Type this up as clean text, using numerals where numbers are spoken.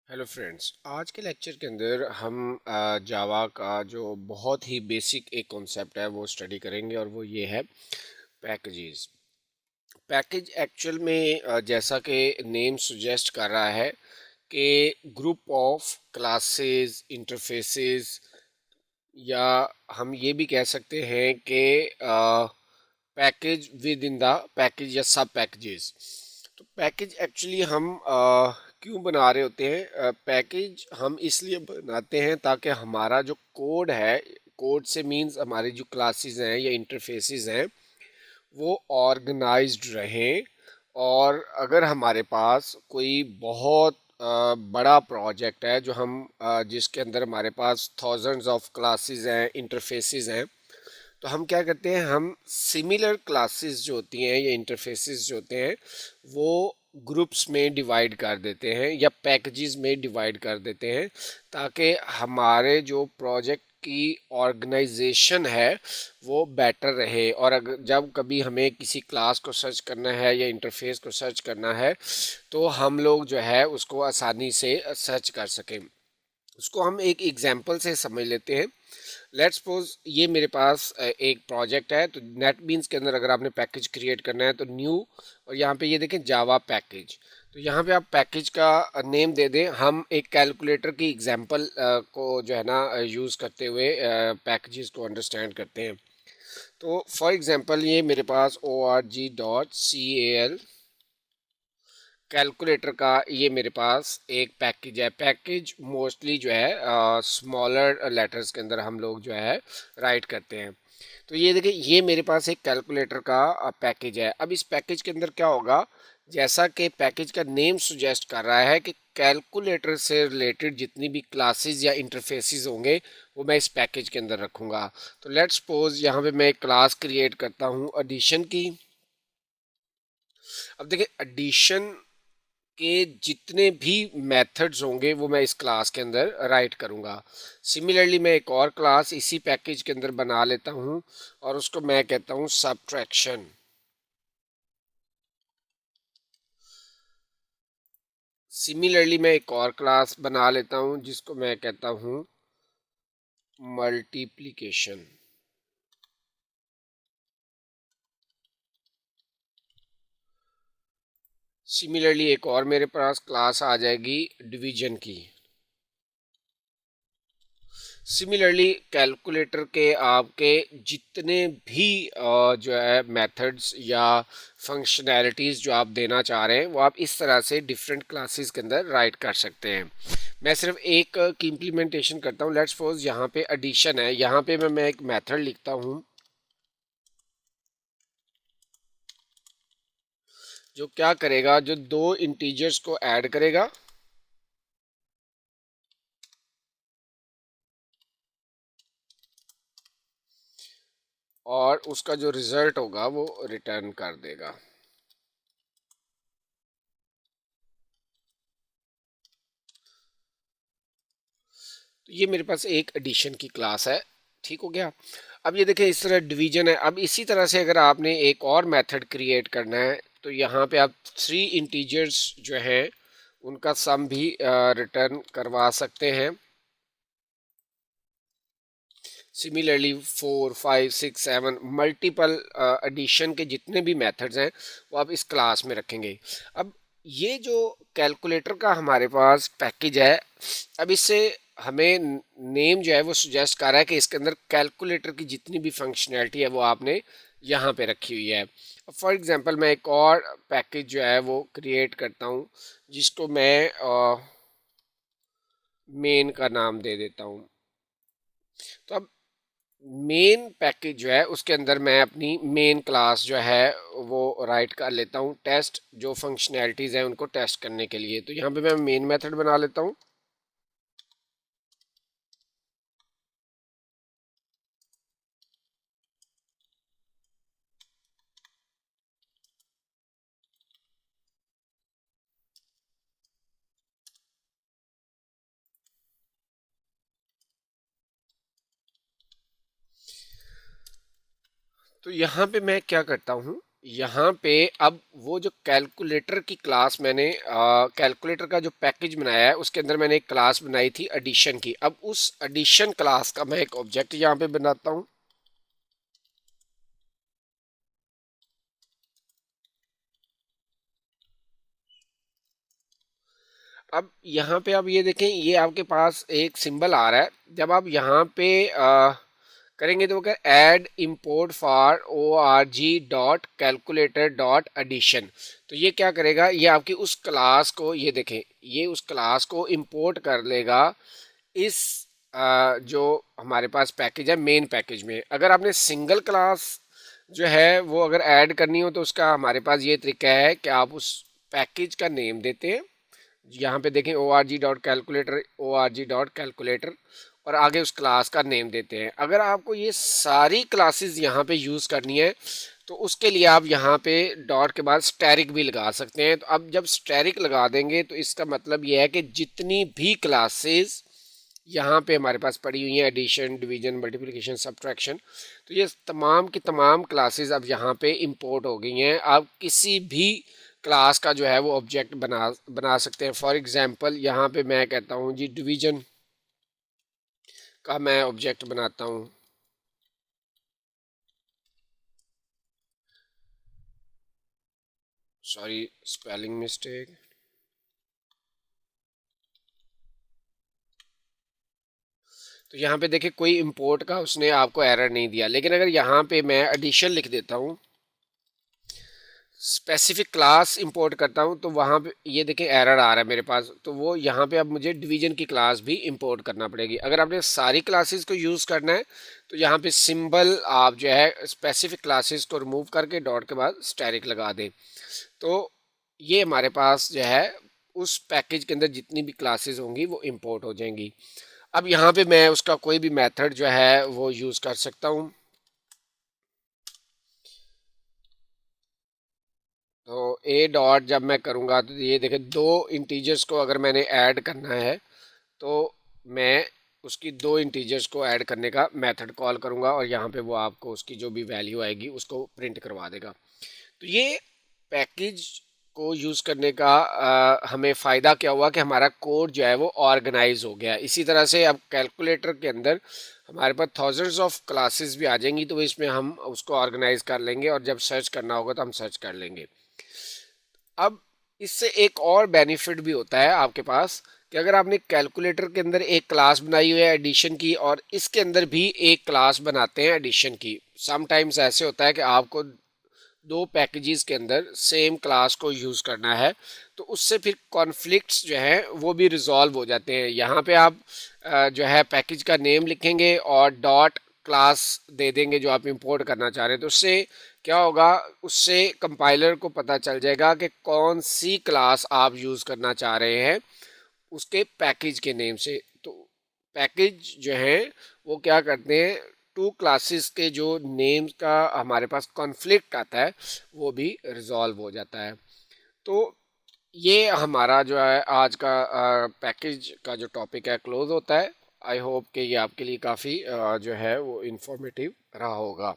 Hello friends, आज के lecture के अंदर हम जावा का जो बहुत ही बेसिक एक कॉन्सेप्ट है वो स्टडी करेंगे और वो ये है पैकेजेस। पैकेज एक्चुअल में जैसा कि नेम सुजेस्ट कर रहा है कि ग्रुप ऑफ क्लासेस, इंटरफेसेस, या हम ये भी कह सकते हैं कि package with in the package या सब पैकेजेस। तो पैकेज एक्चुअली हम क्यों बना रहे होते हैं? पैकेज हम इसलिए बनाते हैं ताकि हमारा जो कोड है, कोड से मींस हमारी जो क्लासेस हैं या इंटरफेसेस हैं वो ऑर्गेनाइज्ड रहें। और अगर हमारे पास कोई बहुत बड़ा प्रोजेक्ट है जो हम जिसके अंदर हमारे पास थाउजेंड्स ऑफ क्लासेस हैं, इंटरफेसेस हैं, तो हम क्या करते हैं, हम सिमिलर क्लासेस जो होती हैं या इंटरफेसेस जो होते हैं वो ग्रुप्स में डिवाइड कर देते हैं या पैकेजेस में डिवाइड कर देते हैं, ताकि हमारे जो प्रोजेक्ट की ऑर्गेनाइजेशन है वो बेटर रहे। और अगर जब कभी हमें किसी क्लास को सर्च करना है या इंटरफेस को सर्च करना है तो हम लोग जो है उसको आसानी से सर्च कर सकें। उसको हम एक एग्जांपल से समझ लेते हैं। लेट्स सपोज ये मेरे पास एक प्रोजेक्ट है, तो नेट बीन्स के अंदर अगर आपने पैकेज क्रिएट करना है तो न्यू, और यहाँ पे ये देखें जावा पैकेज। तो यहाँ पे आप पैकेज का नेम दे दें। हम एक कैलकुलेटर की एग्जांपल को जो है ना यूज़ करते हुए पैकेजेस को अंडरस्टैंड करते हैं। तो फॉर एग्जांपल ये मेरे पास org.cal कैलकुलेटर का ये मेरे पास एक पैकेज है। पैकेज मोस्टली जो है स्मॉलर लेटर्स के अंदर हम लोग जो है राइट करते हैं। तो ये देखिए, ये मेरे पास एक कैलकुलेटर का पैकेज है। अब इस पैकेज के अंदर क्या होगा, जैसा कि पैकेज का नेम सुजेस्ट कर रहा है कि कैलकुलेटर से रिलेटेड जितनी भी क्लासेस या इंटरफेसेस होंगे वो मैं इस पैकेज के अंदर रखूँगा। तो लेट्स सपोज यहाँ पे मैं एक क्लास क्रिएट करता हूँ एडिशन की। अब देखिए, एडिशन के जितने भी मेथड्स होंगे वो मैं इस क्लास के अंदर राइट करूँगा। सिमिलरली मैं एक और क्लास इसी पैकेज के अंदर बना लेता हूँ और उसको मैं कहता हूँ सबट्रैक्शन। सिमिलरली मैं एक और क्लास बना लेता हूँ जिसको मैं कहता हूँ मल्टीप्लिकेशन। सिमिलरली एक और मेरे पास क्लास आ जाएगी डिवीजन की। सिमिलरली कैलकुलेटर के आपके जितने भी जो है मेथड्स या फंक्शनैलिटीज़ जो आप देना चाह रहे हैं वो आप इस तरह से डिफरेंट क्लासेस के अंदर राइट कर सकते हैं। मैं सिर्फ एक की इम्प्लीमेंटेशन करता हूँ। लेट्स सपोज यहाँ पे एडिशन है, यहाँ पे मैं एक मेथड लिखता हूँ जो क्या करेगा, जो दो इंटीजर्स को ऐड करेगा और उसका जो रिजल्ट होगा वो रिटर्न कर देगा। तो ये मेरे पास एक एडिशन की क्लास है। ठीक हो गया। अब ये देखिए, इस तरह डिवीजन है। अब इसी तरह से अगर आपने एक और मेथड क्रिएट करना है तो यहाँ पे आप थ्री इंटीजर्स जो है उनका सम भी रिटर्न करवा सकते हैं। सिमिलरली 4, 5, 6, 7 मल्टीपल एडिशन के जितने भी मेथड्स हैं वो आप इस क्लास में रखेंगे। अब ये जो कैलकुलेटर का हमारे पास पैकेज है, अब इससे हमें नेम जो है वो सुजेस्ट कर रहा है कि इसके अंदर कैलकुलेटर की जितनी भी फंक्शनैलिटी है वो आपने यहाँ पे रखी हुई है। फॉर एग्जांपल मैं एक और पैकेज जो है वो क्रिएट करता हूँ जिसको मैं मेन का नाम दे देता हूँ। तो अब मेन पैकेज जो है उसके अंदर मैं अपनी मेन क्लास जो है वो राइट कर लेता हूँ टेस्ट, जो फंक्शनैलिटीज़ हैं उनको टेस्ट करने के लिए। तो यहाँ पे मैं मेन मेथड बना लेता हूँ। तो यहाँ पे मैं क्या करता हूँ, यहाँ पे अब वो जो कैलकुलेटर की क्लास मैंने कैलकुलेटर का जो पैकेज बनाया है उसके अंदर मैंने एक क्लास बनाई थी एडिशन की। अब उस एडिशन क्लास का मैं एक ऑब्जेक्ट यहाँ पे बनाता हूँ। अब यहाँ पे आप ये देखें, ये आपके पास एक सिंबल आ रहा है। जब आप यहाँ पे करेंगे तो वो add import for O R G dot calculator dot edition, तो ये क्या करेगा, ये आपकी उस क्लास को, ये देखें, ये उस क्लास को इंपोर्ट कर लेगा इस जो हमारे पास पैकेज है मेन पैकेज में। अगर आपने सिंगल क्लास जो है वो अगर ऐड करनी हो तो उसका हमारे पास ये तरीका है कि आप उस पैकेज का नेम देते हैं। यहाँ पे देखें org.calculator और आगे उस क्लास का नेम देते हैं। अगर आपको ये सारी क्लासेस यहाँ पे यूज़ करनी है तो उसके लिए आप यहाँ पे डॉट के बाद स्टैरिक भी लगा सकते हैं। तो अब जब स्टैरिक लगा देंगे तो इसका मतलब ये है कि जितनी भी क्लासेस यहाँ पे हमारे पास पड़ी हुई हैं, एडिशन, डिवीजन, मल्टीप्लिकेशन, सब्ट्रैक्शन, तो ये तमाम की तमाम क्लासेस अब यहाँ पे इंपोर्ट हो गई हैं। आप किसी भी क्लास का जो है वो ऑब्जेक्ट बना सकते हैं। फॉर एग्जांपल यहाँ पे मैं कहता हूँ जी डिवीजन का मैं ऑब्जेक्ट बनाता हूँ। Sorry, spelling mistake. तो यहाँ पे देखिए कोई इंपोर्ट का उसने आपको एरर नहीं दिया, लेकिन अगर यहाँ पे मैं एडिशन लिख देता हूँ, स्पेसिफिक क्लास इंपोर्ट करता हूँ, तो वहाँ पे ये देखें एरर आ रहा है मेरे पास। तो वो यहाँ पे अब मुझे डिवीजन की क्लास भी इंपोर्ट करना पड़ेगी। अगर आपने सारी क्लासेस को यूज़ करना है तो यहाँ पे सिंबल आप जो है स्पेसिफिक क्लासेस को रिमूव करके डॉट के बाद स्टैरिक लगा दें। तो ये हमारे पास जो है उस पैकेज के अंदर जितनी भी क्लासेस होंगी वो इंपोर्ट हो जाएंगी। अब यहाँ पे मैं उसका कोई भी मेथड जो है वो यूज़ कर सकता हूँ। तो ए डॉट जब मैं करूँगा तो ये देखें, दो इंटीजर्स को अगर मैंने ऐड करना है तो मैं उसकी दो इंटीजर्स को ऐड करने का मेथड कॉल करूँगा और यहाँ पे वो आपको उसकी जो भी वैल्यू आएगी उसको प्रिंट करवा देगा। तो ये पैकेज को यूज़ करने का हमें फ़ायदा क्या हुआ कि हमारा कोड जो है वो ऑर्गेनाइज हो गया। इसी तरह से अब कैलकुलेटर के अंदर हमारे पास थाउजेंड्स ऑफ क्लासेस भी आ जाएंगी, तो इसमें हम उसको ऑर्गेनाइज कर लेंगे और जब सर्च करना होगा तो हम सर्च कर लेंगे। अब इससे एक और बेनिफिट भी होता है आपके पास कि अगर आपने कैलकुलेटर के अंदर एक क्लास बनाई हुई है एडिशन की और इसके अंदर भी एक क्लास बनाते हैं एडिशन की, समटाइम्स ऐसे होता है कि आपको दो पैकेजेस के अंदर सेम क्लास को यूज़ करना है, तो उससे फिर कॉन्फ्लिक्ट्स जो हैं वो भी रिजॉल्व हो जाते हैं। यहाँ पे आप जो है पैकेज का नेम लिखेंगे और डॉट क्लास दे देंगे जो आप इंपोर्ट करना चाह रहे हैं, तो उससे क्या होगा, उससे कंपाइलर को पता चल जाएगा कि कौन सी क्लास आप यूज़ करना चाह रहे हैं उसके पैकेज के नेम से। तो पैकेज जो हैं वो क्या करते हैं, टू क्लासेस के जो नेम्स का हमारे पास कॉन्फ्लिक्ट आता है वो भी रिजॉल्व हो जाता है। तो ये हमारा जो है आज का पैकेज का जो टॉपिक है क्लोज होता है। आई होप कि ये आपके लिए काफ़ी जो है वो इंफॉर्मेटिव रहा होगा।